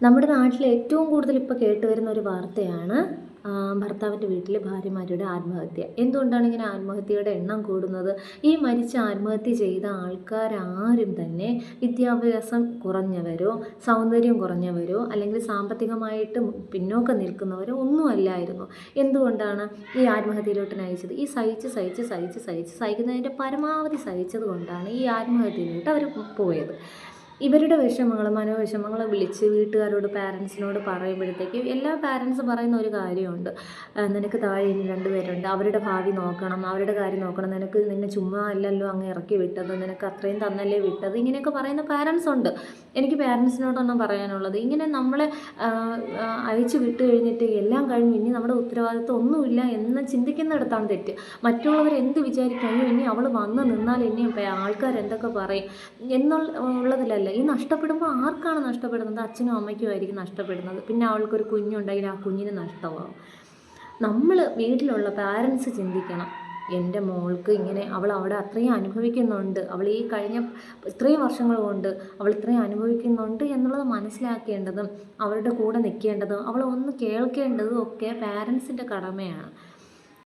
നമ്മുടെ നാട്ടിൽ ഏറ്റവും കൂടുതൽ ഇപ്പോൾ കേട്ടുവരുന്ന ഒരു വാർത്തയാണ് ഭർത്താവിൻ്റെ വീട്ടിലെ ഭാര്യമാരുടെ ആത്മഹത്യ. എന്തുകൊണ്ടാണ് ഇങ്ങനെ ആത്മഹത്യയുടെ എണ്ണം കൂടുന്നത്? ഈ മരിച്ച ആത്മഹത്യ ചെയ്ത ആൾക്കാരാരും തന്നെ വിദ്യാഭ്യാസം കുറഞ്ഞവരോ സൗന്ദര്യം കുറഞ്ഞവരോ അല്ലെങ്കിൽ സാമ്പത്തികമായിട്ട് പിന്നോക്കം നിൽക്കുന്നവരോ ഒന്നുമല്ലായിരുന്നു. എന്തുകൊണ്ടാണ് ഈ ആത്മഹത്യയിലോട്ട് നയിച്ചത്? ഈ സഹിക്കുന്നതിൻ്റെ പരമാവധി സഹിച്ചത് കൊണ്ടാണ് ഈ ആത്മഹത്യയിലോട്ട് അവർ പോയത്. ഇവരുടെ മനോവിഷമങ്ങൾ വിളിച്ച് വീട്ടുകാരോട് പാരൻസിനോട് പറയുമ്പോഴത്തേക്ക് എല്ലാ പാരൻസ് പറയുന്ന ഒരു കാര്യമുണ്ട്, നിനക്ക് താഴെ ഇനി 2 പേരുണ്ട്, അവരുടെ ഭാവി നോക്കണം, അവരുടെ കാര്യം നോക്കണം, നിന്നെ ചുമ്മാ അല്ലല്ലോ അങ്ങ് ഇറക്കി വിട്ടത്, നിനക്ക് അത്രയും തന്നല്ലേ വിട്ടത്, ഇങ്ങനെയൊക്കെ പറയുന്ന പാരൻസ് ഉണ്ട്. എനിക്ക് പാരൻസിനോടൊന്നും പറയാനുള്ളത്, ഇങ്ങനെ നമ്മളെ അയച്ചു വിട്ട് കഴിഞ്ഞിട്ട് എല്ലാം കഴിഞ്ഞു ഇനി നമ്മുടെ ഉത്തരവാദിത്വം ഒന്നുമില്ല എന്ന് ചിന്തിക്കുന്നിടത്താണ് തെറ്റ്. മറ്റുള്ളവർ എന്ത് വിചാരിക്കും, ഇനി അവൾ വന്ന് നിന്നാൽ ഇനി ആൾക്കാരെന്തൊക്കെ പറയും ഉള്ളതിലല്ല. ഈ നഷ്ടപ്പെടുമ്പോൾ ആർക്കാണ് നഷ്ടപ്പെടുന്നത്? അച്ഛനും അമ്മയ്ക്കും ആയിരിക്കും നഷ്ടപ്പെടുന്നത്. പിന്നെ അവൾക്കൊരു കുഞ്ഞുണ്ടെങ്കിൽ ആ കുഞ്ഞിന് നഷ്ടമാവും. നമ്മൾ വീട്ടിലുള്ള പാരൻസ് ചിന്തിക്കണം, എൻ്റെ മോൾക്ക് ഇങ്ങനെ അവൾ അവിടെ അത്രയും അനുഭവിക്കുന്നുണ്ട്, അവൾ ഈ കഴിഞ്ഞ ഇത്രയും വർഷങ്ങൾ കൊണ്ട് അവൾ ഇത്രയും അനുഭവിക്കുന്നുണ്ട് എന്നുള്ളത് മനസ്സിലാക്കേണ്ടതും അവളുടെ കൂടെ നിൽക്കേണ്ടതും അവൾ ഒന്ന് കേൾക്കേണ്ടതും ഒക്കെ പാരൻസിൻ്റെ കടമയാണ്.